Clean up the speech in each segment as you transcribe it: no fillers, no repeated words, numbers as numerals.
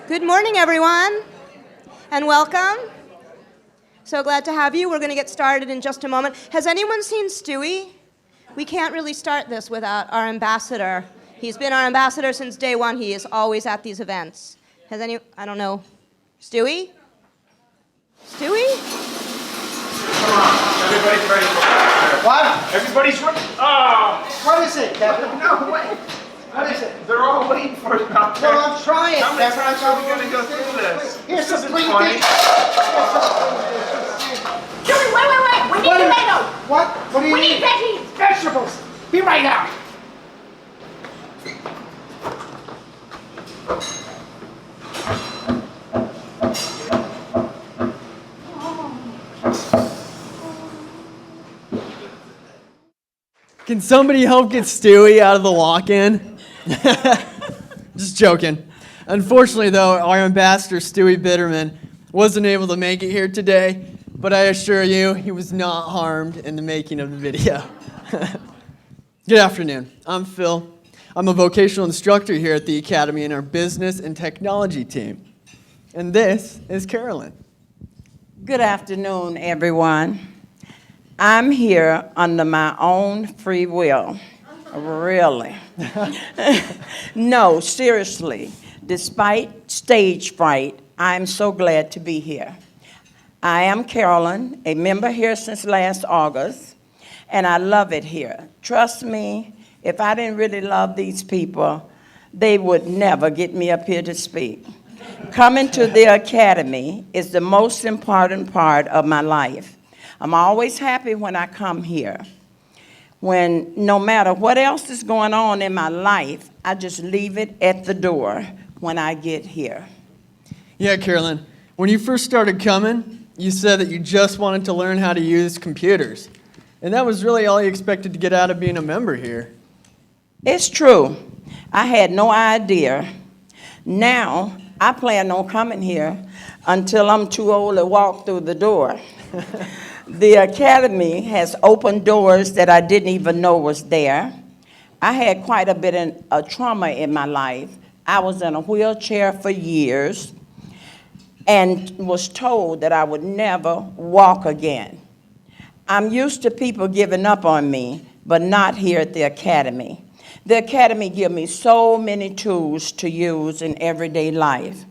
Good morning, everyone, and welcome. So glad to have you. We're going to get started in just a moment. Has anyone seen Stewie? We can't really start this without our ambassador. He's been our ambassador since day one. He is always at these events. Has any, I don't know, Stewie? Stewie? Come on, everybody's ready for it. What? Everybody's ready. Oh! What is it, Kevin? No, wait. What is it? They're all waiting for it out there. Well, I'm trying. How many Kevin. times are we going to go through this? Here's This some isn't green funny. beans. Julie, wait. We need tomatoes. What? What do you We need veggies, vegetables. Be right out. Can somebody help get Stewie out of the walk-in? Just joking. Unfortunately, though, our ambassador, Stewie Bitterman, wasn't able to make it here today, but I assure you, he was not harmed in the making of the video. Good afternoon. I'm Phil. I'm a vocational instructor here at the Academy in our business and technology team. And this is Carolyn. Good afternoon, everyone. I'm here under my own free will. Really. No, seriously. Despite stage fright, I'm so glad to be here. I am Carolyn, a member here since last August, and I love it here. Trust me, if I didn't really love these people, they would never get me up here to speak. Coming to the Academy is the most important part of my life. I'm always happy when I come here. When no matter what else is going on in my life, I just leave it at the door when I get here. Yeah, Carolyn, when you first started coming, you said that you just wanted to learn how to use computers. And that was really all you expected to get out of being a member here. It's true. I had no idea. Now, I plan on coming here until I'm too old to walk through the door. The Academy has opened doors that I didn't even know was there. I had quite a bit of trauma in my life. I was in a wheelchair for years and was told that I would never walk again. I'm used to people giving up on me, but not here at the Academy. The Academy gives me so many tools to use in everyday life.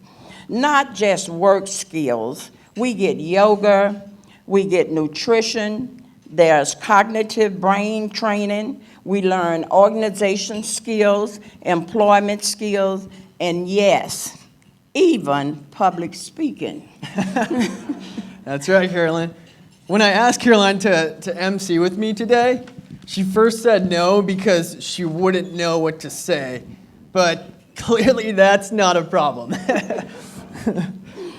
Not just work skills. We get yoga. We get nutrition, there's cognitive brain training, we learn organization skills, employment skills, and yes, even public speaking. That's right, Carolyn. When I asked Caroline to MC with me today, she first said no because she wouldn't know what to say. But clearly that's not a problem.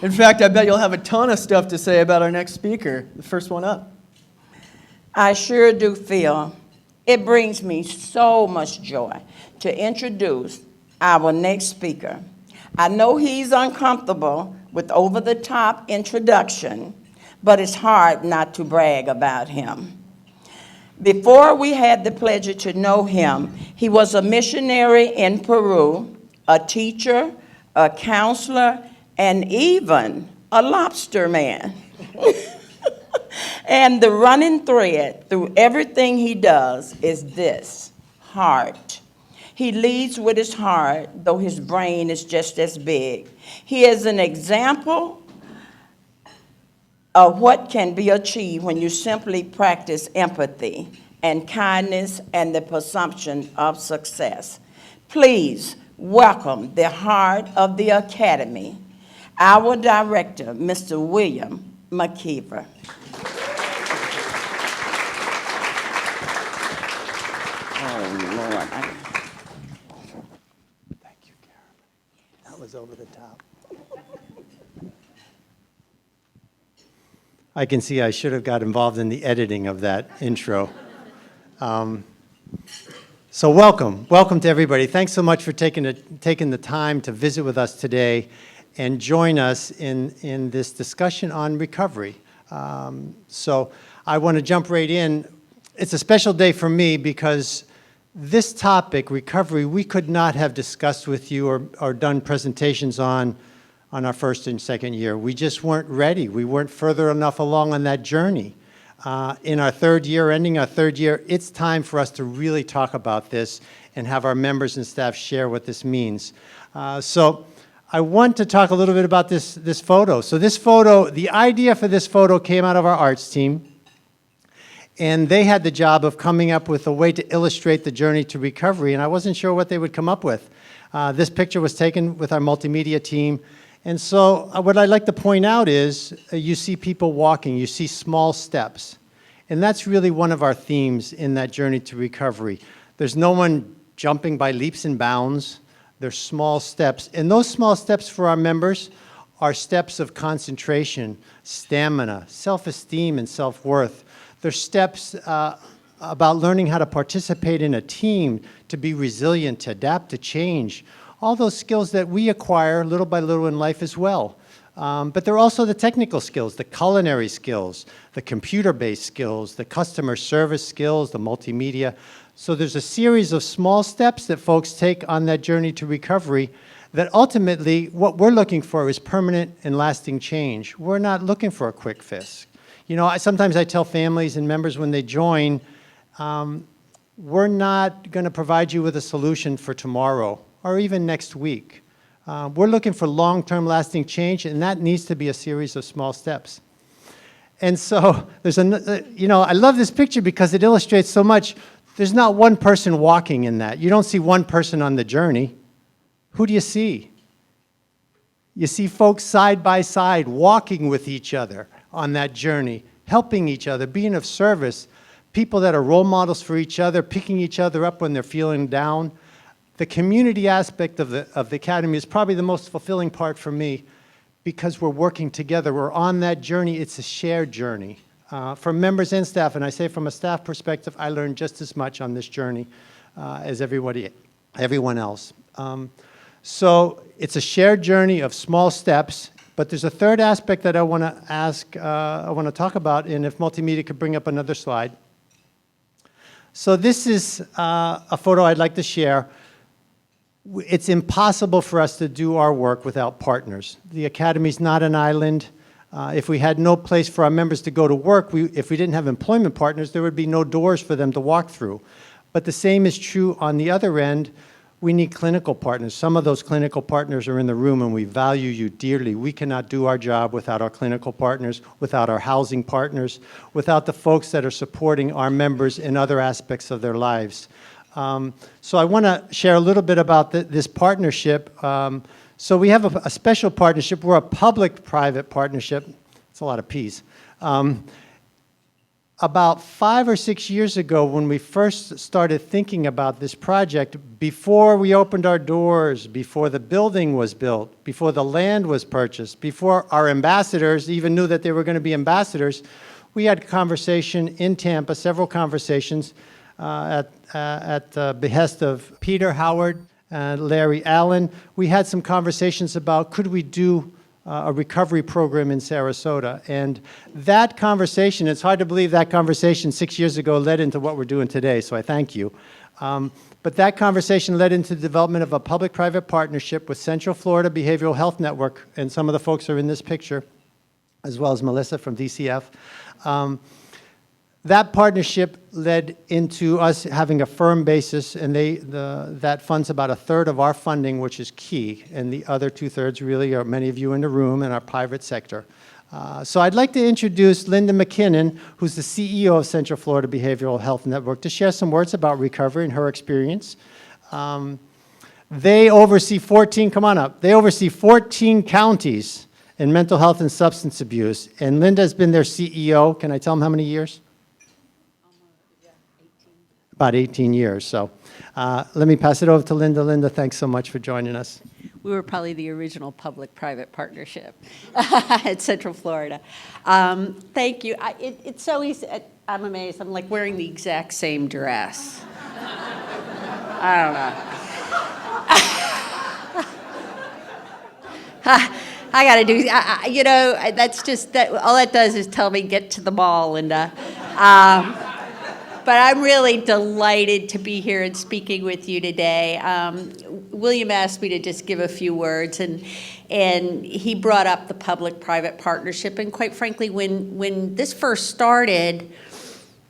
In fact, I bet you'll have a ton of stuff to say about our next speaker, the first one up. I sure do feel it brings me so much joy to introduce our next speaker. I know he's uncomfortable with over-the-top introduction, but it's hard not to brag about him. Before we had the pleasure to know him, he was a missionary in Peru, a teacher, a counselor, and even a lobster man. And the running thread through everything he does is this: heart. He leads with his heart, though his brain is just as big. He is an example of what can be achieved when you simply practice empathy and kindness and the presumption of success. Please welcome the heart of the Academy, our director, Mr. William McKeever. Oh, Lord. Thank you, Karen. That was over the top. I can see I should have got involved in the editing of that intro. So welcome to everybody. Thanks so much for taking the time to visit with us today and join us in this discussion on recovery. So I want to jump right in. It's a special day for me because this topic, recovery, we could not have discussed with you or done presentations on on our first and second year. We just weren't ready. We weren't further enough along on that journey. In our third year, ending our third year, it's time for us to really talk about this and have our members and staff share what this means. So I want to talk a little bit about this photo. So this photo, the idea for this photo came out of our arts team. And they had the job of coming up with a way to illustrate the journey to recovery, and I wasn't sure what they would come up with. This picture was taken with our multimedia team, and so what I'd like to point out is you see people walking, you see small steps, and that's really one of our themes in that journey to recovery. There's no one jumping by leaps and bounds. There's small steps, and those small steps for our members are steps of concentration, stamina, self-esteem, and self-worth. There's steps about learning how to participate in a team, to be resilient, to adapt to change. All those skills that we acquire little by little in life as well. But there are also the technical skills, the culinary skills, the computer-based skills, the customer service skills, the multimedia. So there's a series of small steps that folks take on that journey to recovery that ultimately what we're looking for is permanent and lasting change. We're not looking for a quick fix. You know, sometimes I tell families and members when they join, we're not going to provide you with a solution for tomorrow or even next week. We're looking for long-term lasting change, and that needs to be a series of small steps. And so there's I love this picture because it illustrates so much. There's not one person walking in that. You don't see one person on the journey. Who do you see? You see folks side by side walking with each other on that journey, helping each other, being of service, people that are role models for each other, picking each other up when they're feeling down. The community aspect of the Academy is probably the most fulfilling part for me because we're working together. We're on that journey. It's a shared journey. For members and staff, and I say from a staff perspective, I learned just as much on this journey as everyone else. So it's a shared journey of small steps. But there's a third aspect that I want to talk about, and if multimedia could bring up another slide. So this is a photo I'd like to share. It's impossible for us to do our work without partners. The Academy's not an island. If we had no place for our members to go to work, if we didn't have employment partners, there would be no doors for them to walk through. But the same is true on the other end. We need clinical partners. Some of those clinical partners are in the room, and we value you dearly. We cannot do our job without our clinical partners, without our housing partners, without the folks that are supporting our members in other aspects of their lives. So I want to share a little bit about this partnership. So we have a special partnership. We're a public-private partnership. It's a lot of P's. About 5 or 6 years ago, when we first started thinking about this project, before we opened our doors, before the building was built, before the land was purchased, before our ambassadors even knew that they were going to be ambassadors, we had conversation in Tampa, several conversations at the behest of Peter Howard and Larry Allen. We had some conversations about could we do a recovery program in Sarasota. And that conversation, it's hard to believe that conversation 6 years ago led into what we're doing today, so I thank you. But that conversation led into the development of a public-private partnership with Central Florida Behavioral Health Network, and some of the folks are in this picture, as well as Melissa from DCF. That partnership led into us having a firm basis, and that funds about a third of our funding, which is key, and the other 2/3 really are many of you in the room in our private sector. So I'd like to introduce Linda McKinnon, who's the CEO of Central Florida Behavioral Health Network, to share some words about recovery and her experience. They oversee 14, come on up, they oversee 14 counties in mental health and substance abuse, and Linda's been their CEO. Can I tell them how many years? About 18 years. So let me pass it over to Linda. Linda, thanks so much for joining us. We were probably the original public-private partnership at Central Florida. Thank you. It's so easy. I'm amazed. I'm like wearing the exact same dress. I don't know. I got to do, that's just, that. All that does is tell me get to the mall, Linda. but I'm really delighted to be here and speaking with you today. William asked me to just give a few words, and he brought up the public-private partnership. And quite frankly, when this first started,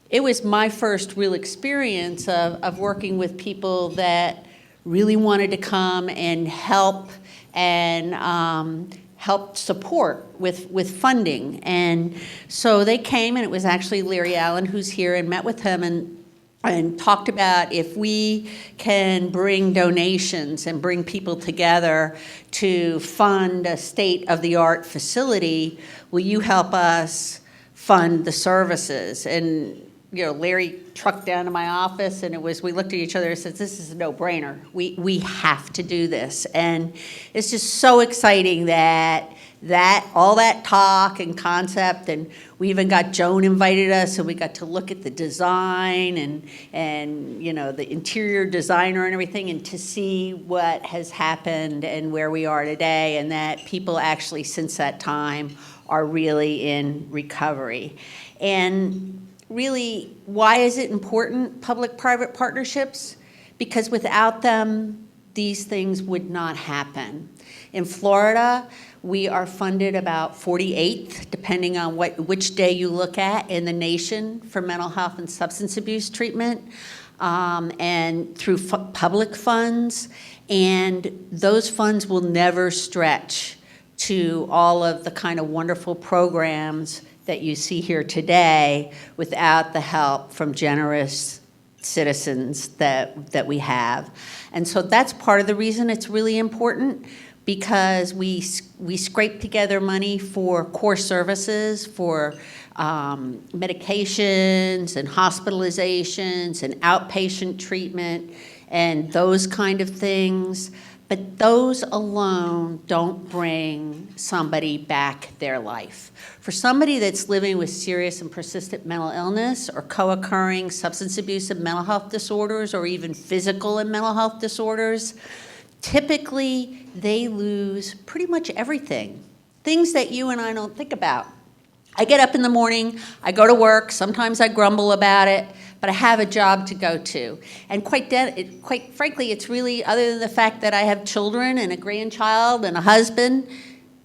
it was my first real experience of working with people that really wanted to come and help and help support with funding. And so they came, and it was actually Larry Allen who's here, and met with him and talked about if we can bring donations and bring people together to fund a state-of-the-art facility, will you help us fund the services? And Larry trucked down to my office, and we looked at each other and said, this is a no-brainer. We have to do this. And it's just so exciting that all that talk and concept, and we even got Joan invited us, and we got to look at the design and the interior designer and everything, and to see what has happened and where we are today, and that people actually since that time are really in recovery. And really, why is it important, public-private partnerships? Because without them, these things would not happen. In Florida, we are funded about 48th, depending on which day you look at, in the nation for mental health and substance abuse treatment, and through public funds. And those funds will never stretch to all of the kind of wonderful programs that you see here today without the help from generous citizens that we have. And so that's part of the reason it's really important, because we scrape together money for core services, for medications and hospitalizations and outpatient treatment and those kind of things. But those alone don't bring somebody back their life. For somebody that's living with serious and persistent mental illness or co-occurring substance abuse and mental health disorders, or even physical and mental health disorders, typically they lose pretty much everything. Things that you and I don't think about. I get up in the morning, I go to work, sometimes I grumble about it, but I have a job to go to. And quite frankly, it's really, other than the fact that I have children and a grandchild and a husband,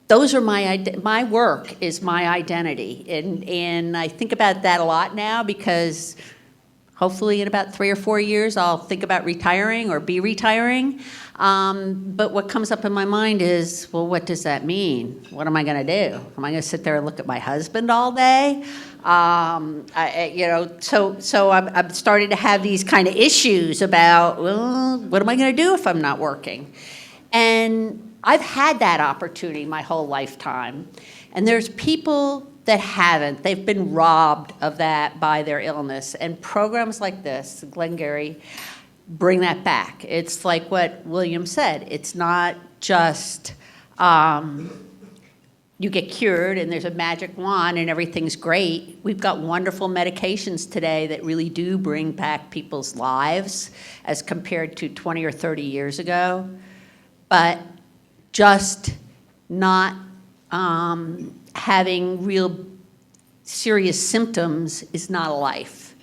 those are my work is my identity. And I think about that a lot now, because hopefully in about 3 or 4 years, I'll think about retiring or be retiring. But what comes up in my mind is, well, what does that mean? What am I going to do? Am I going to sit there and look at my husband all day? So I'm starting to have these kind of issues about, well, what am I going to do if I'm not working? And I've had that opportunity my whole lifetime. And there's people that haven't. They've been robbed of that by their illness. And programs like this, Glengarry, bring that back. It's like what William said. It's not just you get cured and there's a magic wand and everything's great. We've got wonderful medications today that really do bring back people's lives as compared to 20 or 30 years ago. But just not having real serious symptoms is not a life.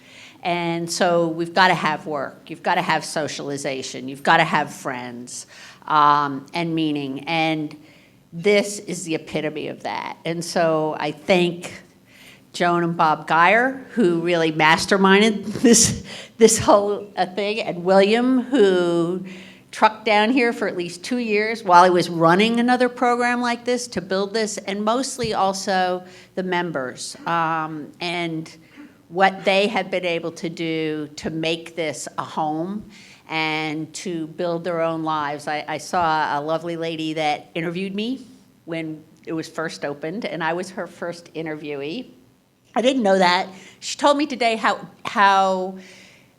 And so we've got to have work. You've got to have socialization. You've got to have friends and meaning. And this is the epitome of that. And so I thank Joan and Bob Geyer, who really masterminded this whole thing, and William, who trucked down here for at least 2 years while he was running another program like this to build this, and mostly also the members and what they have been able to do to make this a home and to build their own lives. I saw a lovely lady that interviewed me when it was first opened, and I was her first interviewee. I didn't know that. She told me today how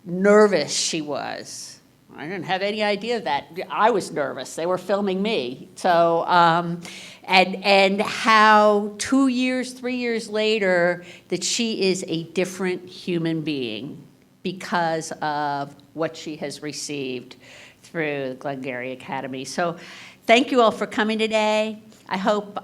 nervous she was. I didn't have any idea of that. I was nervous. They were filming me. So, and how 2 years, 3 years later, that she is a different human being because of what she has received through the Glengarry Academy. So thank you all for coming today. I hope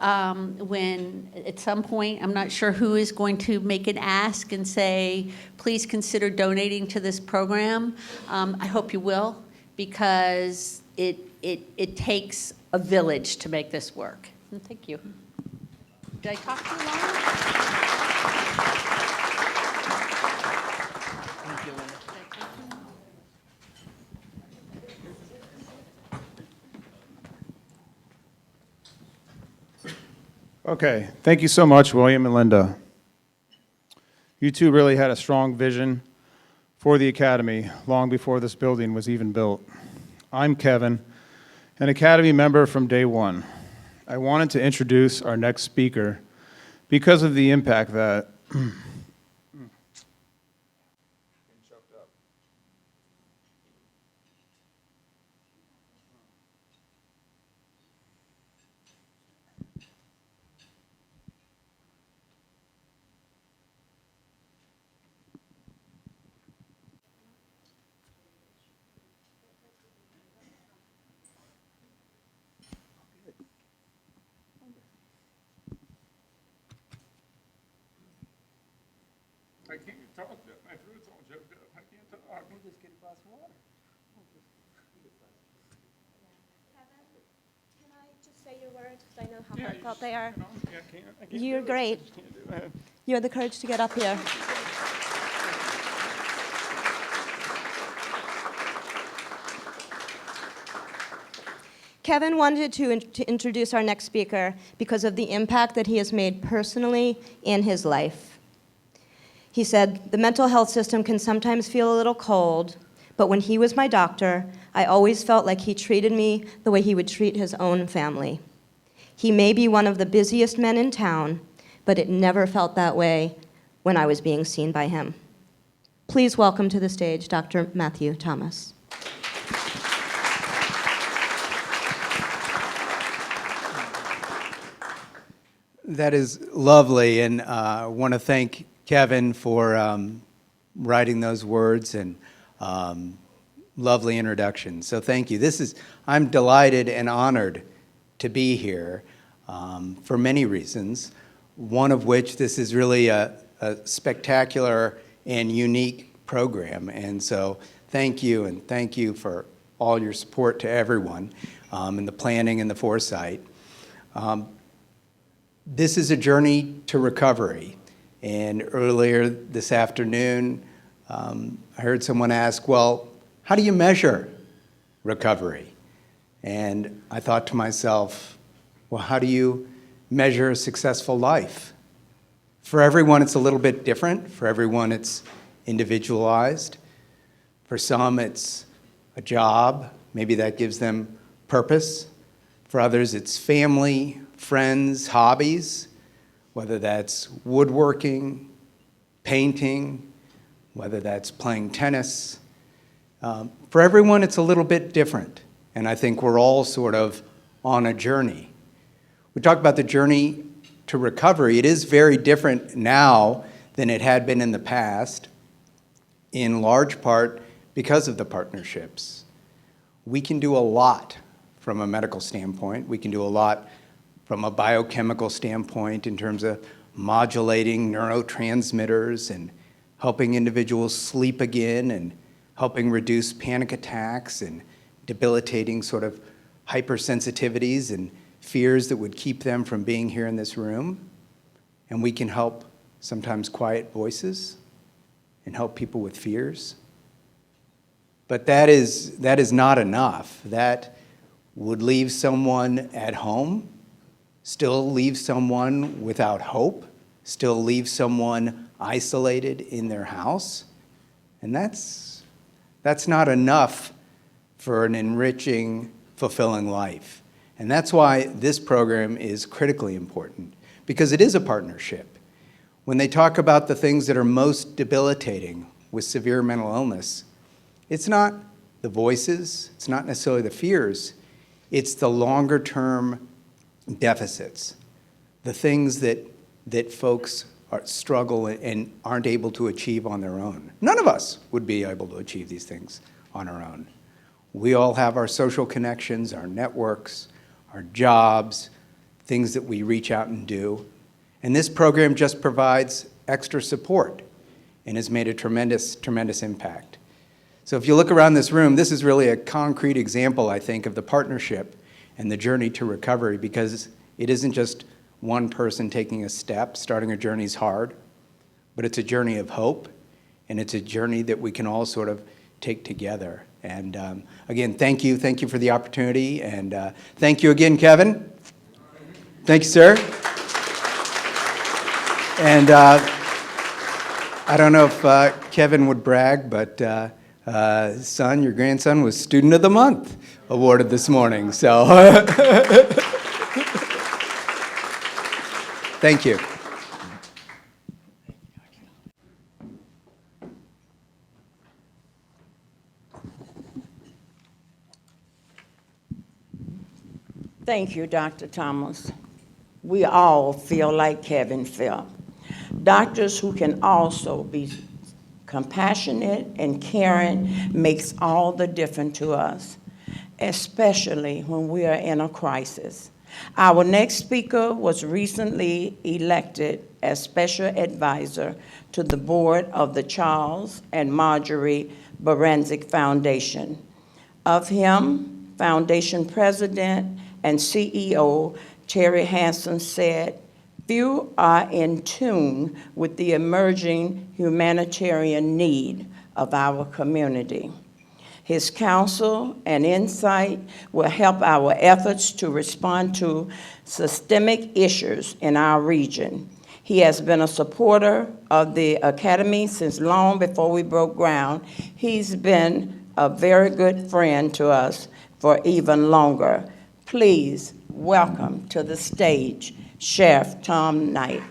when, at some point, I'm not sure who is going to make an ask and say, please consider donating to this program. I hope you will, because it takes a village to make this work. And thank you. Did I talk too long? Okay, thank you so much, William and Linda. You two really had a strong vision for the Academy long before this building was even built. I'm Kevin, an Academy member from day one. I wanted to introduce our next speaker because of the impact that I can't talk. My throat's all choked up. I can't talk. We'll just get a glass of water. Kevin, can I just say your words? Because I know how Yeah, heartfelt they are. I can't You're do it. great. I just can't do it. You had the courage to get up here. Kevin wanted to introduce our next speaker because of the impact that he has made personally in his life. He said, the mental health system can sometimes feel a little cold, but when he was my doctor, I always felt like he treated me the way he would treat his own family. He may be one of the busiest men in town, but it never felt that way when I was being seen by him. Please welcome to the stage Dr. Matthew Thomas. That is lovely, and I want to thank Kevin for writing those words and lovely introduction. So thank you. I'm delighted and honored to be here for many reasons, one of which this is really a spectacular and unique program. And so thank you, and thank you for all your support to everyone in the planning and the foresight. This is a journey to recovery. And earlier this afternoon, I heard someone ask, well, how do you measure recovery? And I thought to myself, well, how do you measure a successful life? For everyone, it's a little bit different. For everyone, it's individualized. For some, it's a job. Maybe that gives them purpose. For others, it's family, friends, hobbies, whether that's woodworking, painting, whether that's playing tennis. For everyone, it's a little bit different, and I think we're all sort of on a journey. We talk about the journey to recovery. It is very different now than it had been in the past, in large part because of the partnerships. We can do a lot from a medical standpoint. We can do a lot from a biochemical standpoint in terms of modulating neurotransmitters and helping individuals sleep again and helping reduce panic attacks and debilitating sort of hypersensitivities and fears that would keep them from being here in this room. And we can help sometimes quiet voices and help people with fears. But that is not enough. That would leave someone at home, still leave someone without hope, still leave someone isolated in their house. And that's not enough for an enriching, fulfilling life. And that's why this program is critically important, because it is a partnership. When they talk about the things that are most debilitating with severe mental illness, it's not the voices, it's not necessarily the fears, it's the longer-term deficits, the things that folks struggle and aren't able to achieve on their own. None of us would be able to achieve these things on our own. We all have our social connections, our networks, our jobs, things that we reach out and do. And this program just provides extra support and has made a tremendous, tremendous impact. So if you look around this room, this is really a concrete example, I think, of the partnership and the journey to recovery, because it isn't just one person taking a step. Starting a journey is hard, but it's a journey of hope, and it's a journey that we can all sort of take together. And again, thank you for the opportunity, and thank you again, Kevin. Thank you, sir. And I don't know if Kevin would brag, but son, your grandson, was Student of the Month awarded this morning. So thank you. Thank you, Dr. Thomas. We all feel like Kevin felt. Doctors who can also be compassionate and caring makes all the difference to us, especially when we are in a crisis. Our next speaker was recently elected as special advisor to the board of the Charles and Marjorie Baranczyk Foundation. Of him, Foundation President and CEO Terry Hansen said, "Few are in tune with the emerging humanitarian need of our community. His counsel and insight will help our efforts to respond to systemic issues in our region. He has been a supporter of the Academy since long before we broke ground. He's been a very good friend to us for even longer. Please welcome to the stage Sheriff Tom Knight."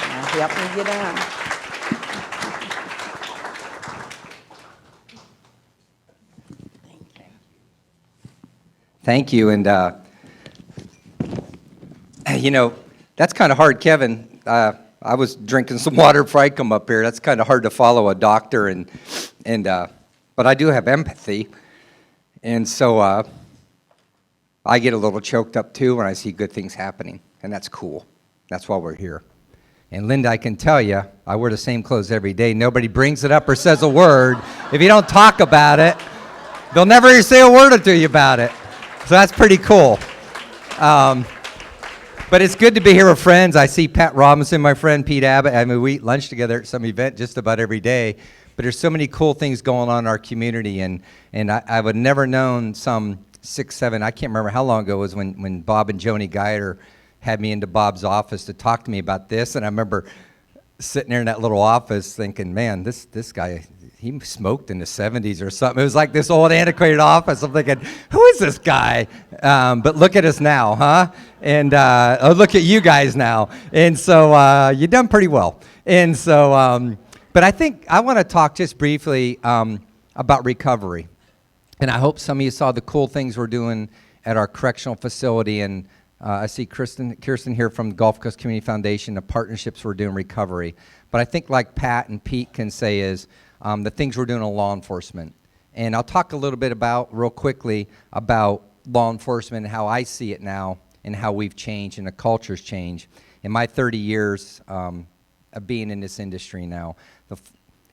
Now help me get on. Thank you, and you know, that's kind of hard, Kevin. I was drinking some water before I come up here. That's kind of hard to follow a doctor, but I do have empathy, and so I get a little choked up too when I see good things happening, and that's cool. That's why we're here. And Linda, I can tell you, I wear the same clothes every day. Nobody brings it up or says a word. If you don't talk about it, they'll never say a word to you about it. So that's pretty cool. But it's good to be here with friends. I see Pat Robinson, my friend, Pete Abbott. I mean, we eat lunch together at some event just about every day. But there's so many cool things going on in our community. And I would never known some 6, 7, I can't remember how long ago it was when Bob and Joni Geider had me into Bob's office to talk to me about this. And I remember sitting there in that little office thinking, man, this guy, he smoked in the 70s or something. It was like this old antiquated office. I'm thinking, who is this guy? But look at us now, huh? And look at you guys now. And so you've done pretty well. And so, but I think I want to talk just briefly about recovery. And I hope some of you saw the cool things we're doing at our correctional facility. And I see Kirsten here from the Gulf Coast Community Foundation, the partnerships we're doing recovery. But I think like Pat and Pete can say is the things we're doing in law enforcement. And I'll talk a little bit real quickly about law enforcement and how I see it now and how we've changed and the culture's changed. In my 30 years of being in this industry now,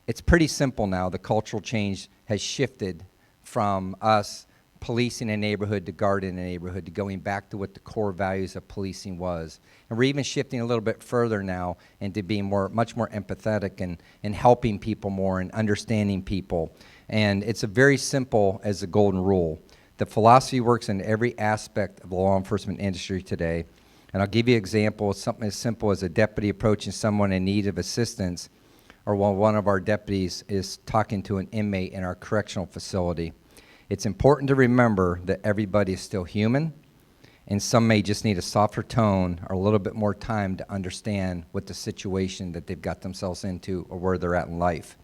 it's pretty simple now. The cultural change has shifted from us policing a neighborhood to guarding a neighborhood to going back to what the core values of policing was. And we're even shifting a little bit further now into being much more empathetic and helping people more and understanding people. And it's a very simple as a golden rule. The philosophy works in every aspect of the law enforcement industry today. And I'll give you an example of something as simple as a deputy approaching someone in need of assistance, or while one of our deputies is talking to an inmate in our correctional facility. It's important to remember that everybody is still human, and some may just need a softer tone or a little bit more time to understand what the situation that they've got themselves into or where they're at in life.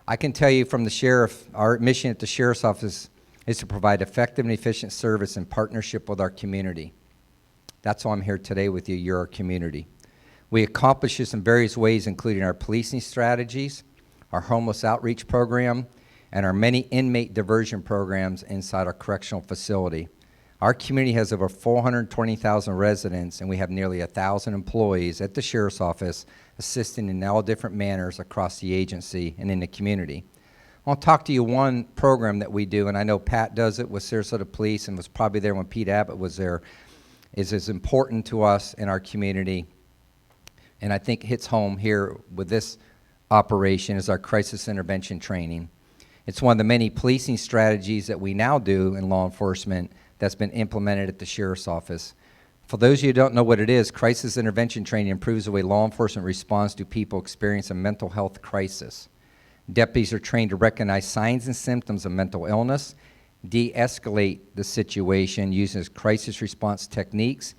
I can tell you from the sheriff, our mission at the sheriff's office is to provide effective and efficient service in partnership with our community. That's why I'm here today with you. You're our community. We accomplish this in various ways, including our policing strategies, our homeless outreach program, and our many inmate diversion programs inside our correctional facility. Our community has over 420,000 residents, and we have nearly 1,000 employees at the Sheriff's Office assisting in all different manners across the agency and in the community. I'll talk to you one program that we do, and I know Pat does it with Sarasota Police and was probably there when Pete Abbott was there, is as important to us in our community, and I think hits home here with this operation, is our crisis intervention training. It's one of the many policing strategies that we now do in law enforcement that's been implemented at the Sheriff's Office. For those of you who don't know what it is, crisis intervention training improves the way law enforcement responds to people experiencing a mental health crisis. Deputies are trained to recognize signs and symptoms of mental illness, de-escalate the situation using crisis response techniques,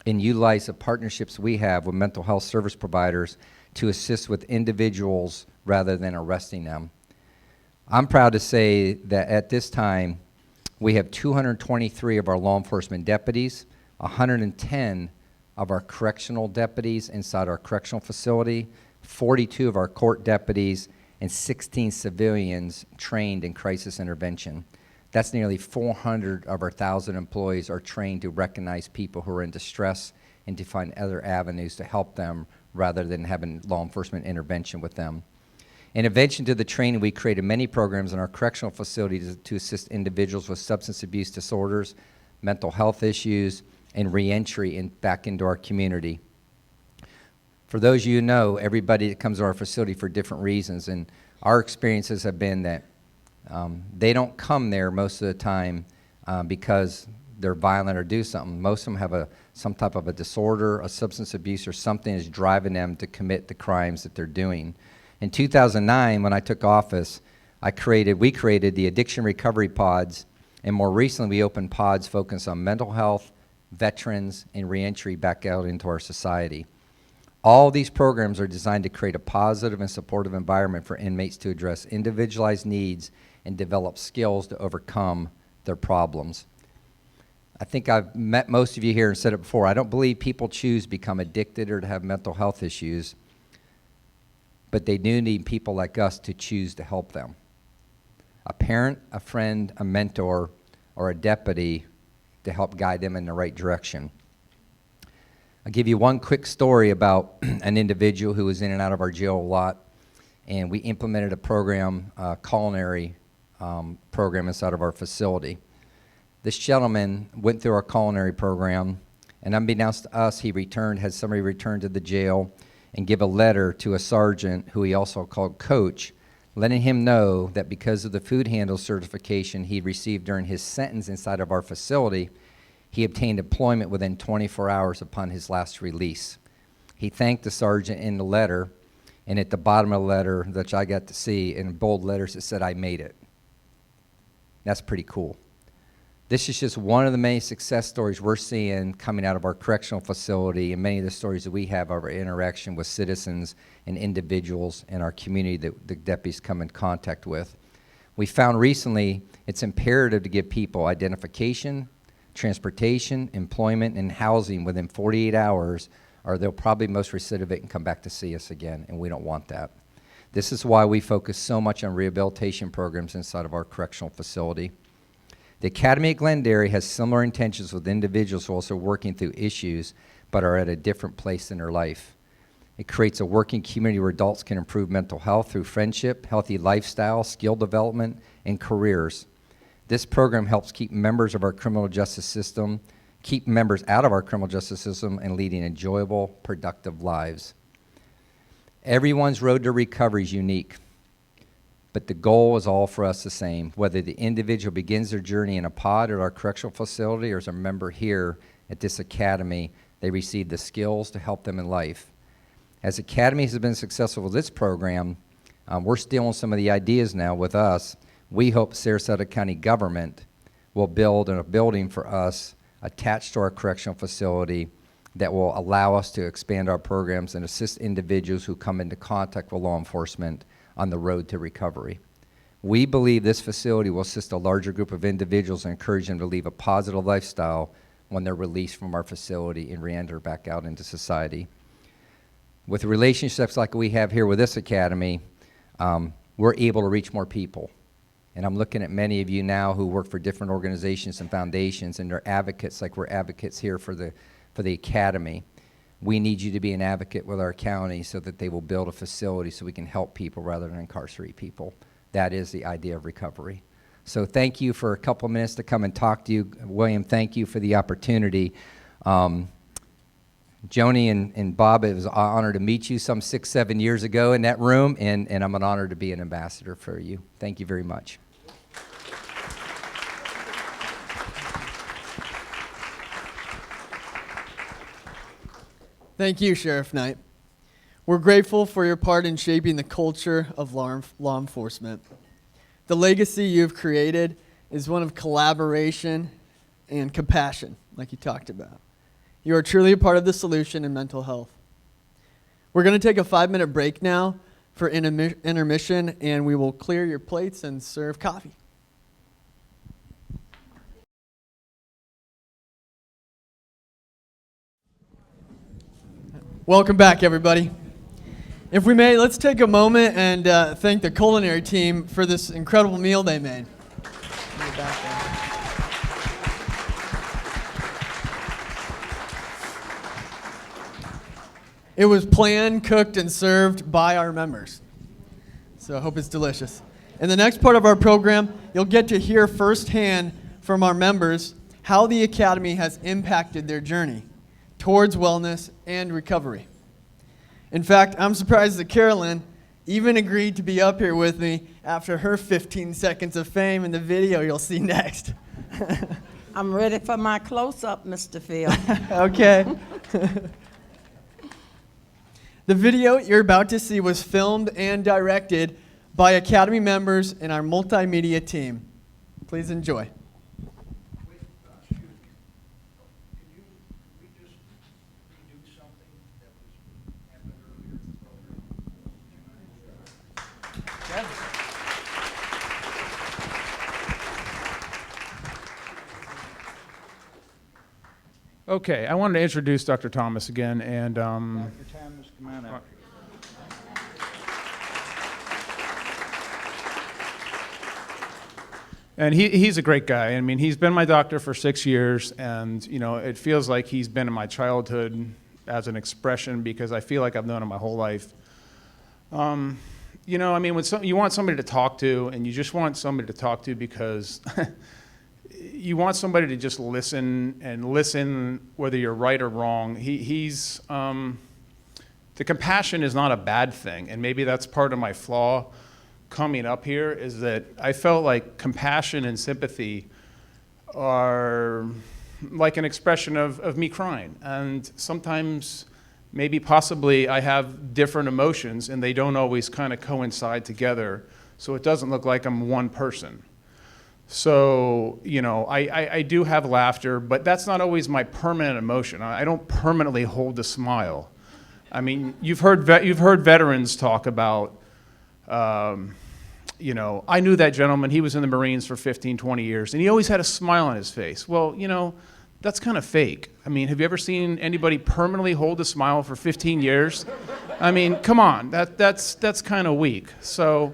and utilize the partnerships we have with mental health service providers to assist with individuals rather than arresting them. I'm proud to say that at this time, we have 223 of our law enforcement deputies, 110 of our correctional deputies inside our correctional facility, 42 of our court deputies, and 16 civilians trained in crisis intervention. That's nearly 400 of our 1,000 employees are trained to recognize people who are in distress and to find other avenues to help them rather than having law enforcement intervention with them. In addition to the training, we created many programs in our correctional facilities to assist individuals with substance abuse disorders, mental health issues, and reentry back into our community. For those of you who know, everybody that comes to our facility for different reasons, and our experiences have been that they don't come there most of the time because they're violent or do something. Most of them have some type of a disorder, a substance abuse, or something is driving them to commit the crimes that they're doing. In 2009, when I took office, we created the addiction recovery pods, and more recently we opened pods focused on mental health, veterans, and reentry back out into our society. All these programs are designed to create a positive and supportive environment for inmates to address individualized needs and develop skills to overcome their problems. I think I've met most of you here and said it before. I don't believe people choose to become addicted or to have mental health issues, but they do need people like us to choose to help them. A parent, a friend, a mentor, or a deputy to help guide them in the right direction. I'll give you one quick story about an individual who was in and out of our jail a lot, and we implemented a program, culinary program inside of our facility. This gentleman went through our culinary program, and unbeknownst to us, had somebody return to the jail and give a letter to a sergeant who he also called coach, letting him know that because of the food handle certification he received during his sentence inside of our facility, he obtained employment within 24 hours upon his last release. He thanked the sergeant in the letter, and at the bottom of the letter, which I got to see, in bold letters, it said, "I made it." That's pretty cool. This is just one of the many success stories we're seeing coming out of our correctional facility, and many of the stories that we have of our interaction with citizens and individuals in our community that the deputies come in contact with. We found recently it's imperative to give people identification, transportation, employment, and housing within 48 hours, or they'll probably most recidivate and come back to see us again, and we don't want that. This is why we focus so much on rehabilitation programs inside of our correctional facility. The Academy at Glengarry has similar intentions with individuals who are also working through issues but are at a different place in their life. It creates a working community where adults can improve mental health through friendship, healthy lifestyle, skill development, and careers. This program helps keep members of our criminal justice system, keep members out of our criminal justice system, and leading enjoyable, productive lives. Everyone's road to recovery is unique, but the goal is all for us the same, whether the individual begins their journey in a pod at our correctional facility or as a member here at this academy, they receive the skills to help them in life. As Academy has been successful with this program, we're stealing some of the ideas now with us. We hope Sarasota County government will build a building for us attached to our correctional facility that will allow us to expand our programs and assist individuals who come into contact with law enforcement on the road to recovery. We believe this facility will assist a larger group of individuals and encourage them to lead a positive lifestyle when they're released from our facility and re-enter back out into society. With relationships like we have here with this academy, we're able to reach more people. And I'm looking at many of you now who work for different organizations and foundations, and they're advocates like we're advocates here for the Academy. We need you to be an advocate with our county so that they will build a facility so we can help people rather than incarcerate people. That is the idea of recovery. So thank you for a couple minutes to come and talk to you. William, thank you for the opportunity. Joni and Bob, it was an honor to meet you some 6, 7 years ago in that room, and I'm an honor to be an ambassador for you. Thank you very much. Thank you, Sheriff Knight. We're grateful for your part in shaping the culture of law enforcement. The legacy you've created is one of collaboration and compassion, like you talked about. You are truly a part of the solution in mental health. We're going to take a 5-minute break now for intermission, and we will clear your plates and serve coffee. Welcome back, everybody. If we may, let's take a moment and thank the culinary team for this incredible meal they made. It was planned, cooked, and served by our members. So I hope it's delicious. In the next part of our program, you'll get to hear firsthand from our members how the Academy has impacted their journey towards wellness and recovery. In fact, I'm surprised that Carolyn even agreed to be up here with me after her 15 seconds of fame in the video you'll see next. I'm ready for my close-up, Mr. Field. Okay. The video you're about to see was filmed and directed by Academy members and our multimedia team. Please enjoy. Okay, I wanted to introduce Dr. Thomas again, and Dr. Thomas, come on up. and he's a great guy. I mean, he's been my doctor for 6 years, and you know, it feels like he's been in my childhood as an expression because I feel like I've known him my whole life. You know, I mean, when you want somebody to talk to, and you just want somebody to talk to because you want somebody to just listen and listen whether you're right or wrong. The compassion is not a bad thing, and maybe that's part of my flaw coming up here is that I felt like compassion and sympathy are like an expression of me crying, and sometimes maybe possibly I have different emotions and they don't always kind of coincide together, so it doesn't look like I'm one person. So, you know, I do have laughter, but that's not always my permanent emotion. I don't permanently hold a smile. I mean, you've heard veterans talk about, you know, I knew that gentleman, he was in the Marines for 15, 20 years, and he always had a smile on his face. Well, you know, that's kind of fake. I mean, have you ever seen anybody permanently hold a smile for 15 years? I mean, come on, that's kind of weak. So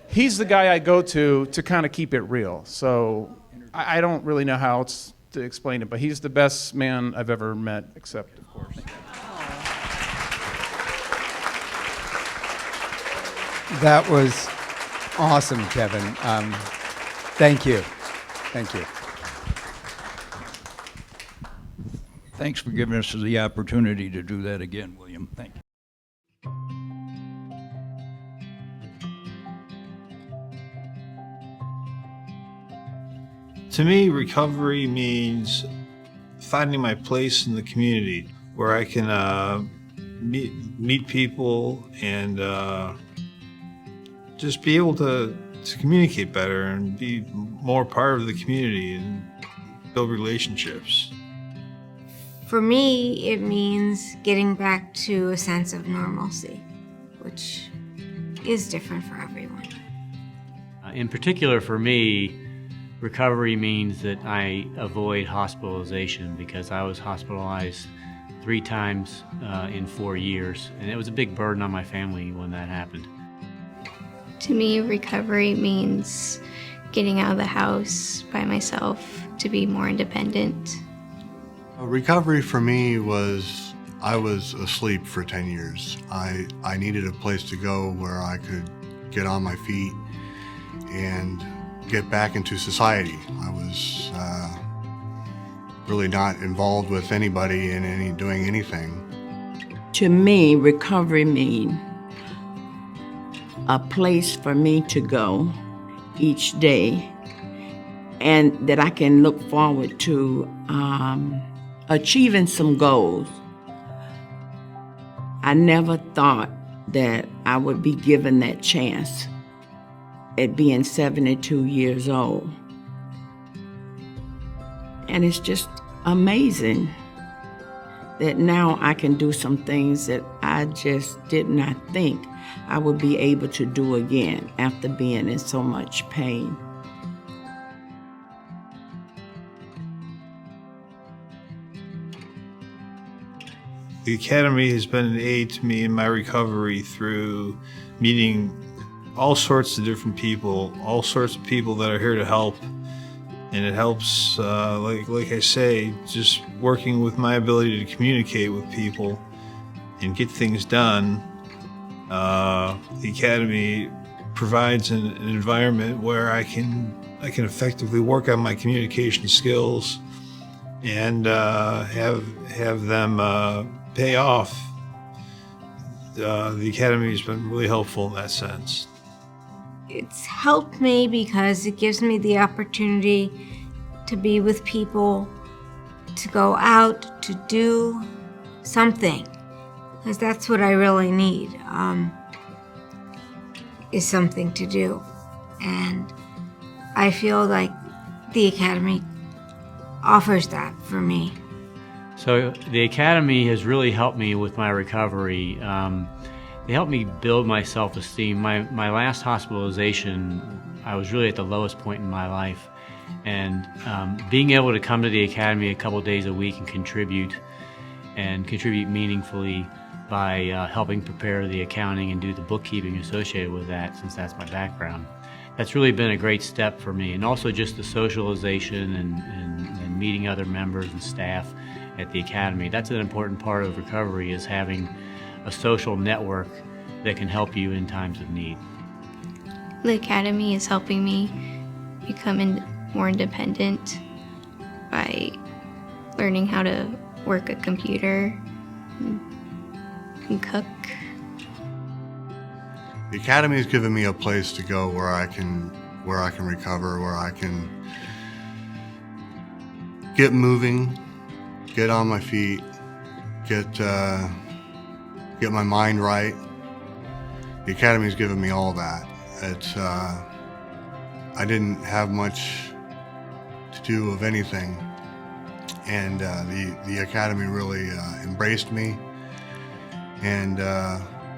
he's the guy I go to kind of keep it real. So I don't really know how else to explain it, but he's the best man I've ever met, except, of course. That was awesome, Kevin. Thank you. Thank you. Thanks for giving us the opportunity to do that again, William. Thank you. To me, recovery means finding my place in the community where I can meet people and just be able to communicate better and be more part of the community and build relationships. For me, it means getting back to a sense of normalcy, which is different for everyone. In particular for me, recovery means that I avoid hospitalization because I was hospitalized 3 times in 4 years, and it was a big burden on my family when that happened. To me, recovery means getting out of the house by myself to be more independent. Recovery for me was, I was asleep for 10 years. I needed a place to go where I could get on my feet and get back into society. I was really not involved with anybody in doing anything. To me, recovery means a place for me to go each day and that I can look forward to achieving some goals. I never thought that I would be given that chance at being 72 years old. And it's just amazing that now I can do some things that I just did not think I would be able to do again after being in so much pain. The Academy has been an aid to me in my recovery through meeting all sorts of different people, all sorts of people that are here to help. And it helps, like I say, just working with my ability to communicate with people and get things done. The Academy provides an environment where I can effectively work on my communication skills and have them pay off. The Academy has been really helpful in that sense. It's helped me because it gives me the opportunity to be with people, to go out, to do something, because that's what I really need, is something to do. And I feel like the Academy offers that for me. So the Academy has really helped me with my recovery. They helped me build my self-esteem. My last hospitalization, I was really at the lowest point in my life. And being able to come to the Academy a couple days a week and contribute meaningfully by helping prepare the accounting and do the bookkeeping associated with that, since that's my background. That's really been a great step for me. And also just the socialization and meeting other members and staff at the Academy. That's an important part of recovery, is having a social network that can help you in times of need. The Academy is helping me become more independent by learning how to work a computer and cook. The Academy has given me a place to go where I can recover, where I can get moving, get on my feet, get my mind right. The Academy has given me all that. It's I didn't have much to do of anything, and the Academy really embraced me and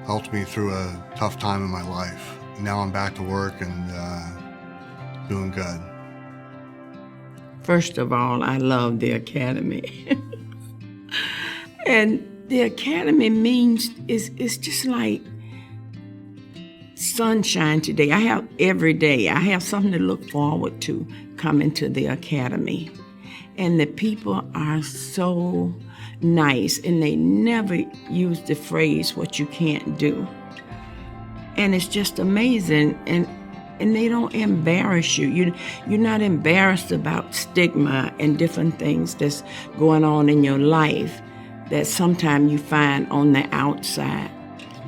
helped me through a tough time in my life. Now I'm back to work and doing good. First of all, I love the Academy. And the Academy means it's just like sunshine today. Every day, I have something to look forward to coming to the Academy. And the people are so nice, and they never use the phrase, what you can't do. And it's just amazing, and they don't embarrass you. You're not embarrassed about stigma and different things that's going on in your life that sometimes you find on the outside.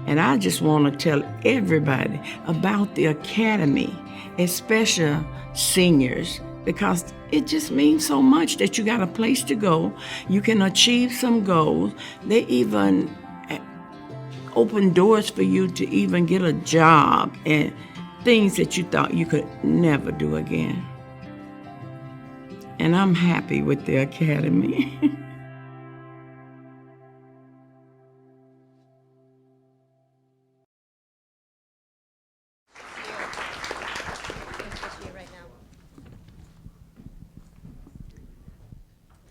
And I just want to tell everybody about the Academy, especially seniors, because it just means so much that you got a place to go. You can achieve some goals. They even open doors for you to even get a job and things that you thought you could never do again. And I'm happy with the Academy.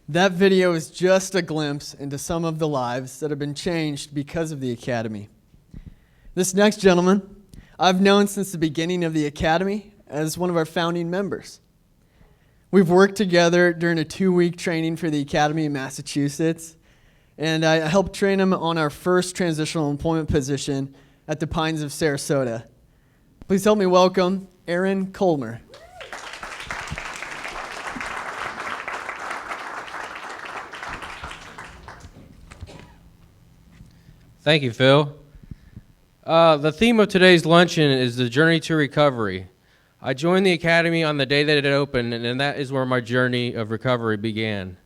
That video is just a glimpse into some of the lives that have been changed because of the Academy. This next gentleman, I've known since the beginning of the Academy, as one of our founding members. We've worked together during a 2-week training for the Academy in Massachusetts, and I helped train him on our first transitional employment position at the Pines of Sarasota. Please help me welcome Aaron Colmer. Thank you, Phil. The theme of today's luncheon is the journey to recovery. I joined the Academy on the day that it opened, and that is where my journey of recovery began.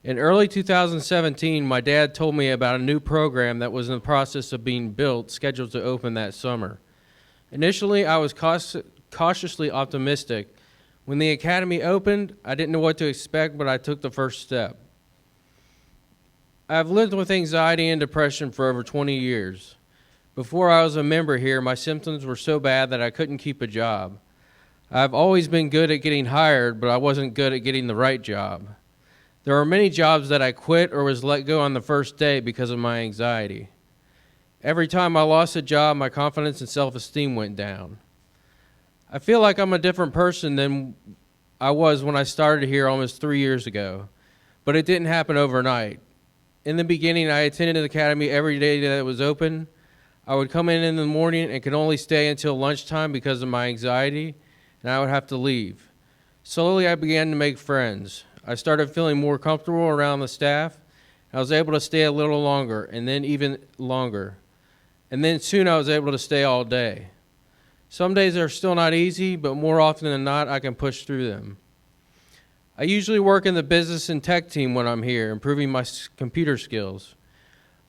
In early 2017, my dad told me about a new program that was in the process of being built, scheduled to open that summer. Initially, I was cautiously optimistic. When the Academy opened, I didn't know what to expect, but I took the first step. I've lived with anxiety and depression for over 20 years. Before I was a member here, my symptoms were so bad that I couldn't keep a job. I've always been good at getting hired, but I wasn't good at getting the right job. There were many jobs that I quit or was let go on the first day because of my anxiety. Every time I lost a job, my confidence and self-esteem went down. I feel like I'm a different person than I was when I started here almost 3 years ago, but it didn't happen overnight. In the beginning, I attended the Academy every day that it was open. I would come in the morning and could only stay until lunchtime because of my anxiety, and I would have to leave. Slowly, I began to make friends. I started feeling more comfortable around the staff. I was able to stay a little longer, and then even longer. And then soon I was able to stay all day. Some days are still not easy, but more often than not, I can push through them. I usually work in the business and tech team when I'm here, improving my computer skills.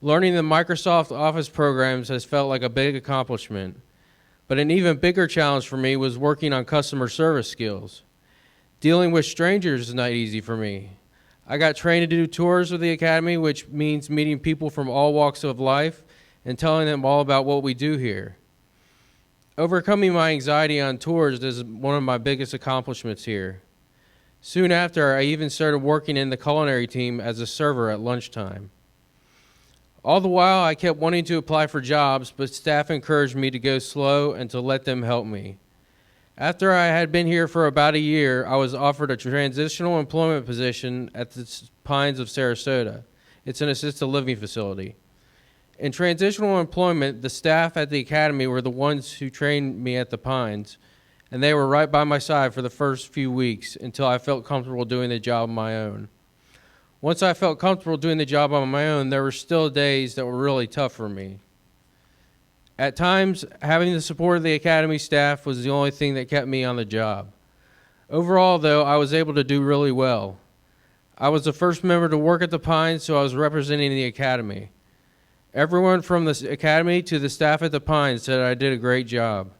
Learning the Microsoft Office programs has felt like a big accomplishment, but an even bigger challenge for me was working on customer service skills. Dealing with strangers is not easy for me. I got trained to do tours of the Academy, which means meeting people from all walks of life and telling them all about what we do here. Overcoming my anxiety on tours is one of my biggest accomplishments here. Soon after, I even started working in the culinary team as a server at lunchtime. All the while, I kept wanting to apply for jobs, but staff encouraged me to go slow and to let them help me. After I had been here for about a year, I was offered a transitional employment position at the Pines of Sarasota. It's an assisted living facility. In transitional employment, the staff at the Academy were the ones who trained me at the Pines, and they were right by my side for the first few weeks until I felt comfortable doing the job on my own. Once I felt comfortable doing the job on my own, there were still days that were really tough for me. At times, having the support of the Academy staff was the only thing that kept me on the job. Overall, though, I was able to do really well. I was the first member to work at the Pines, so I was representing the Academy. Everyone from the Academy to the staff at the Pines said I did a great job.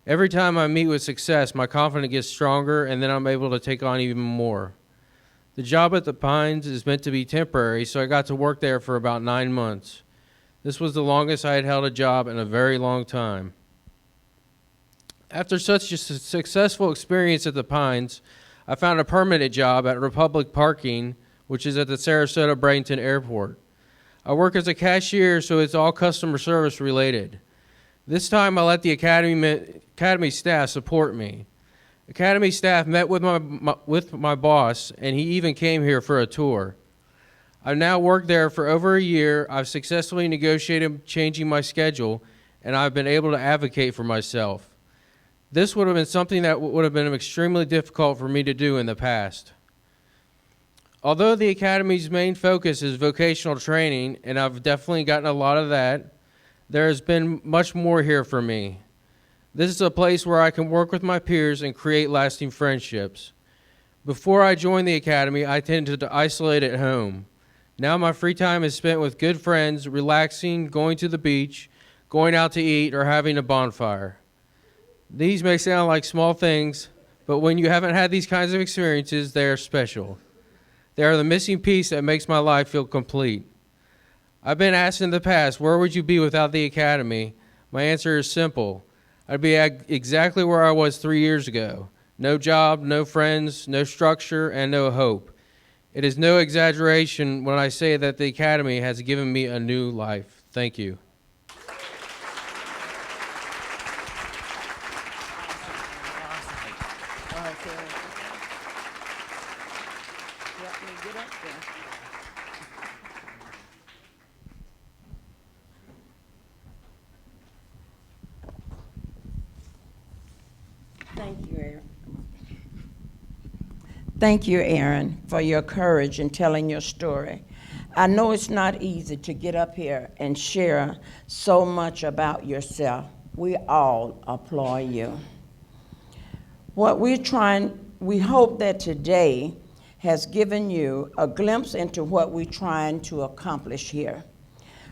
Every time I meet with success, my confidence gets stronger, and then I'm able to take on even more. The job at the Pines is meant to be temporary, so I got to work there for about 9 months. This was the longest I had held a job in a very long time. After such a successful experience at the Pines, I found a permanent job at Republic Parking, which is at the Sarasota-Bradenton Airport. I work as a cashier, so it's all customer service related. This time I let the Academy staff support me. Academy staff met with my boss, and he even came here for a tour. I've now worked there for over a year. I've successfully negotiated changing my schedule, and I've been able to advocate for myself. This would have been something that would have been extremely difficult for me to do in the past. Although the Academy's main focus is vocational training, and I've definitely gotten a lot of that, there has been much more here for me. This is a place where I can work with my peers and create lasting friendships. Before I joined the Academy, I tended to isolate at home. Now my free time is spent with good friends, relaxing, going to the beach, going out to eat, or having a bonfire. These may sound like small things, but when you haven't had these kinds of experiences, they are special. They are the missing piece that makes my life feel complete. I've been asked in the past, where would you be without the Academy? My answer is simple. I'd be exactly where I was 3 years ago. No job, no friends, no structure, and no hope. It is no exaggeration when I say that the Academy has given me a new life. Thank you. Paul's here. Let me get up there. Thank you, Aaron. Thank you, Aaron, for your courage in telling your story. I know it's not easy to get up here and share so much about yourself. We all applaud you. We hope that today has given you a glimpse into what we're trying to accomplish here.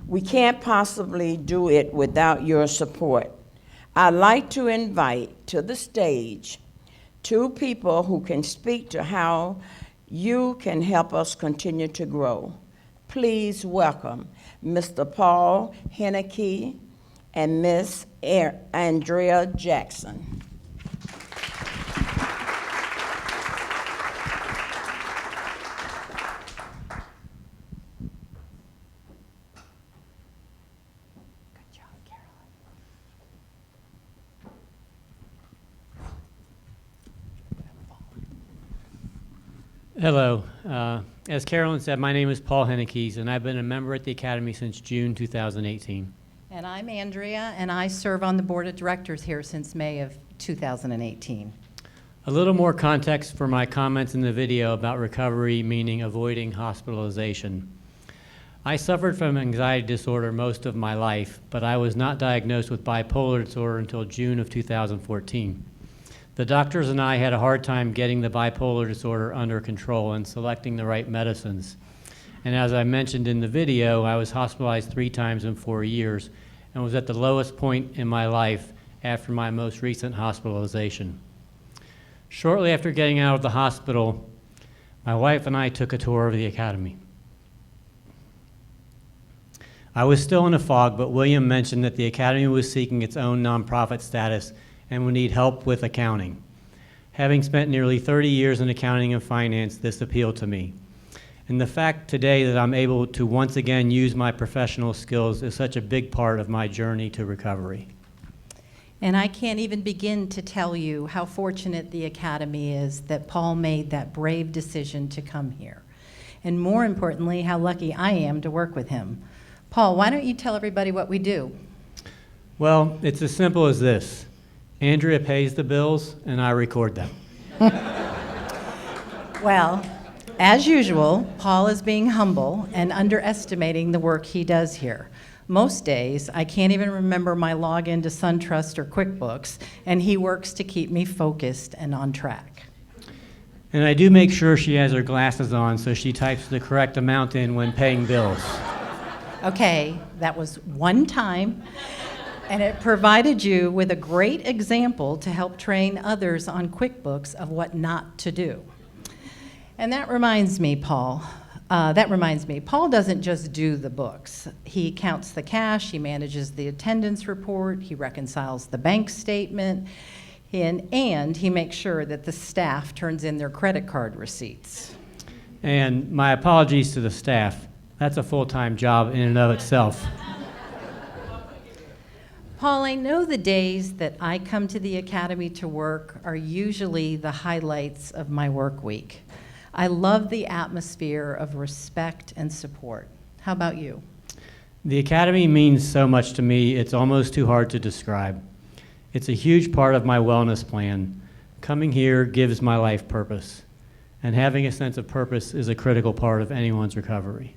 We can't possibly do it without your support. I'd like to invite to the stage two people who can speak to how you can help us continue to grow. Please welcome Mr. Paul Henneke and Miss Andrea Jackson. Hello. As Carolyn said, my name is Paul Henneke, and I've been a member at the Academy since June 2018. And I'm Andrea, and I serve on the board of directors here since May of 2018. A little more context for my comments in the video about recovery, meaning avoiding hospitalization. I suffered from anxiety disorder most of my life, but I was not diagnosed with bipolar disorder until June of 2014. The doctors and I had a hard time getting the bipolar disorder under control and selecting the right medicines. And as I mentioned in the video, I was hospitalized 3 times in 4 years and was at the lowest point in my life after my most recent hospitalization. Shortly after getting out of the hospital, my wife and I took a tour of the Academy. I was still in a fog, but William mentioned that the Academy was seeking its own nonprofit status and would need help with accounting. Having spent nearly 30 years in accounting and finance, this appealed to me. And the fact today that I'm able to once again use my professional skills is such a big part of my journey to recovery. And I can't even begin to tell you how fortunate the Academy is that Paul made that brave decision to come here. And more importantly, how lucky I am to work with him. Paul, why don't you tell everybody what we do? Well, it's as simple as this. Andrea pays the bills, and I record them. Well, as usual, Paul is being humble and underestimating the work he does here. Most days, I can't even remember my login to SunTrust or QuickBooks, and he works to keep me focused and on track. And I do make sure she has her glasses on so she types the correct amount in when paying bills. Okay, that was one time. And it provided you with a great example to help train others on QuickBooks of what not to do. And that reminds me, Paul, Paul doesn't just do the books. He counts the cash, he manages the attendance report, he reconciles the bank statement, and he makes sure that the staff turns in their credit card receipts. And my apologies to the staff. That's a full-time job in and of itself. Paul, I know the days that I come to the Academy to work are usually the highlights of my work week. I love the atmosphere of respect and support. How about you? The Academy means so much to me, it's almost too hard to describe. It's a huge part of my wellness plan. Coming here gives my life purpose, and having a sense of purpose is a critical part of anyone's recovery.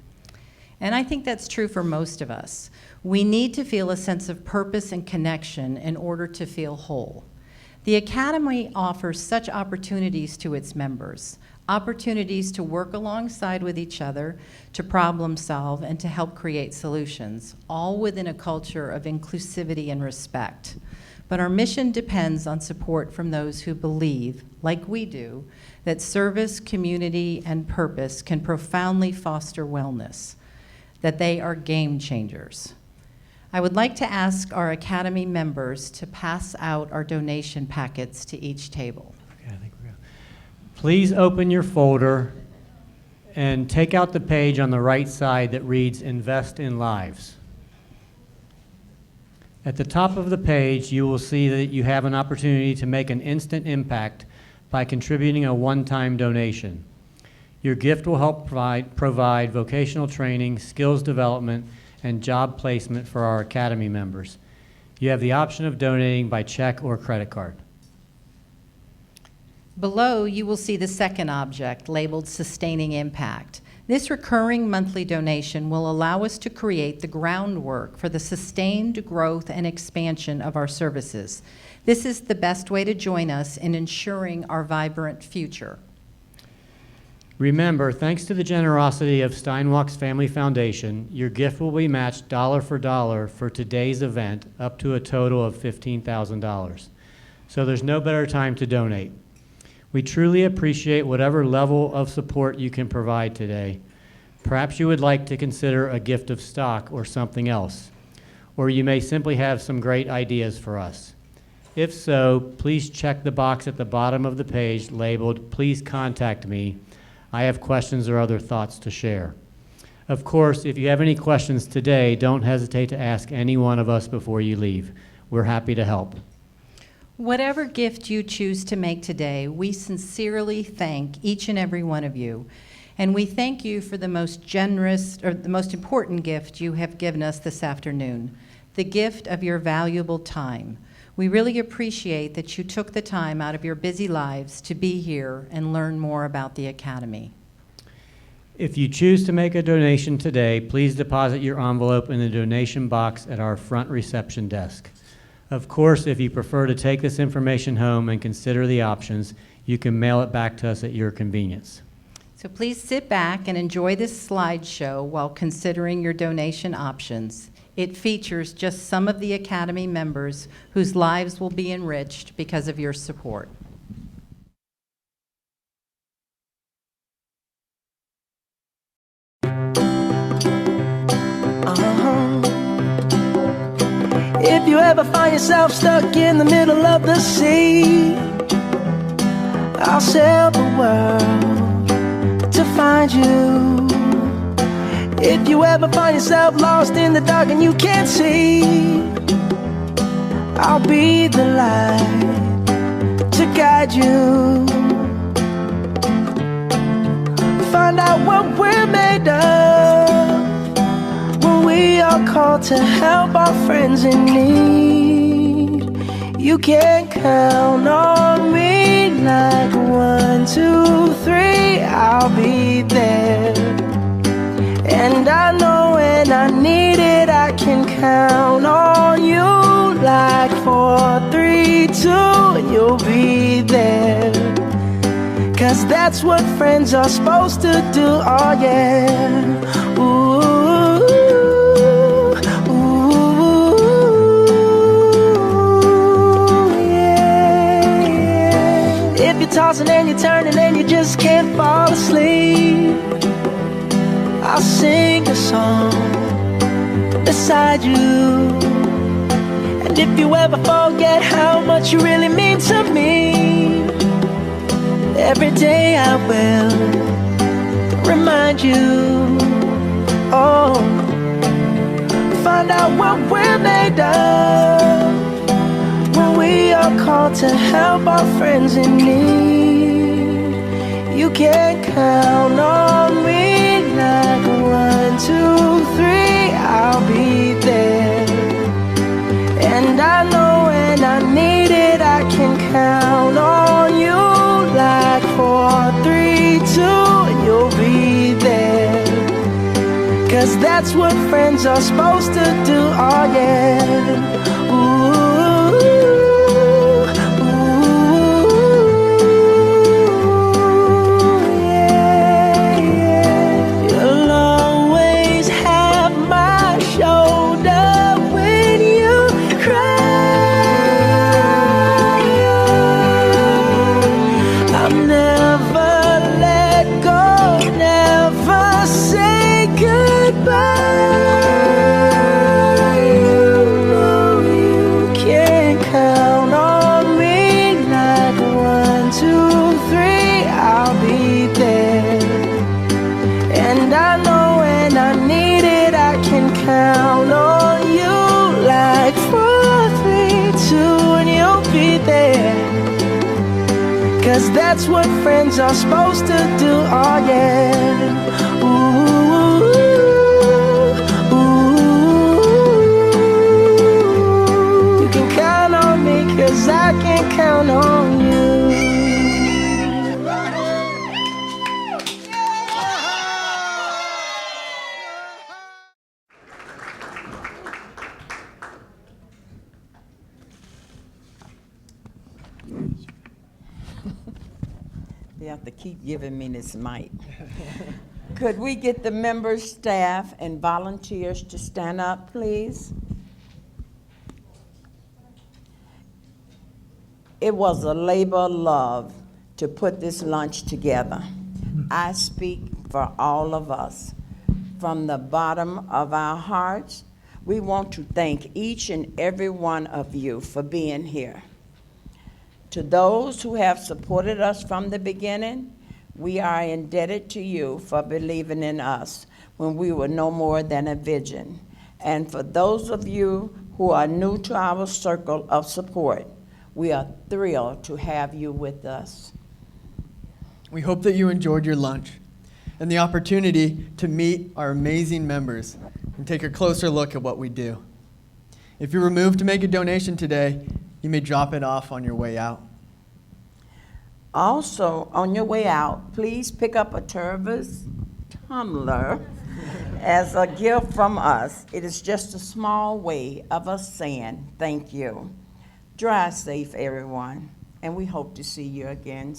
And I think that's true for most of us. We need to feel a sense of purpose and connection in order to feel whole. The Academy offers such opportunities to its members, opportunities to work alongside with each other, to problem solve, and to help create solutions, all within a culture of inclusivity and respect. But our mission depends on support from those who believe, like we do, that service, community, and purpose can profoundly foster wellness, that they are game changers. I would like to ask our Academy members to pass out our donation packets to each table. Okay, I think we're good. Please open your folder and take out the page on the right side that reads Invest in Lives. At the top of the page, you will see that you have an opportunity to make an instant impact by contributing a one-time donation. Your gift will help provide vocational training, skills development, and job placement for our Academy members. You have the option of donating by check or credit card. Below, you will see the second object labeled Sustaining Impact. This recurring monthly donation will allow us to create the groundwork for the sustained growth and expansion of our services. This is the best way to join us in ensuring our vibrant future. Remember, thanks to the generosity of Steinwachs Family Foundation, your gift will be matched dollar for today's event up to a total of $15,000. So there's no better time to donate. We truly appreciate whatever level of support you can provide today. Perhaps you would like to consider a gift of stock or something else, or you may simply have some great ideas for us. If so, please check the box at the bottom of the page labeled, "Please contact me. I have questions or other thoughts to share." Of course, if you have any questions today, don't hesitate to ask any one of us before you leave. We're happy to help. Whatever gift you choose to make today, we sincerely thank each and every one of you. And we thank you for the most generous, or the most important gift you have given us this afternoon, the gift of your valuable time. We really appreciate that you took the time out of your busy lives to be here and learn more about the Academy. If you choose to make a donation today, please deposit your envelope in the donation box at our front reception desk. Of course, if you prefer to take this information home and consider the options, you can mail it back to us at your convenience. So please sit back and enjoy this slideshow while considering your donation options. It features just some of the Academy members whose lives will be enriched because of your support. If you ever find yourself stuck in the middle of the sea, I'll sail the world to find you. If you ever find yourself lost in the dark and you can't see, I'll be the light to guide you. Find out what we're made of when we are called to help our friends in need. You can count on me like 1, 2, 3, I'll be there. And I know when I need it, I can count on you like 4, 3, 2, and you'll be there. 'Cause that's what friends are supposed to do, oh yeah. Ooh, yeah, yeah. If you're tossing and you're turning and you just can't fall asleep, I'll sing a song beside you. And if you ever forget how much you really mean to me, every day I will remind you. Oh, find out what we're made of when we are called to help our friends in need. You can count on me like 1, 2, 3, I'll be there. And I know when I need it, I can count on you like 4, 3, 2, and you'll be there. 'Cause that's what friends are supposed to do, oh yeah. Ooh. 'cause that's what friends are supposed to do. Oh yeah. Ooh, ooh. You can count on me 'cause I can count on you. They have to keep giving me this mic. Could we get the members, staff, and volunteers to stand up, please? It was a labor of love to put this lunch together. I speak for all of us. From the bottom of our hearts, we want to thank each and every one of you for being here. To those who have supported us from the beginning, we are indebted to you for believing in us when we were no more than a vision. And for those of you who are new to our circle of support, we are thrilled to have you with us. We hope that you enjoyed your lunch and the opportunity to meet our amazing members and take a closer look at what we do. If you were moved to make a donation today, you may drop it off on your way out. Also, on your way out, please pick up a Tervis tumbler as a gift from us. It is just a small way of us saying thank you. Drive safe, everyone, and we hope to see you again.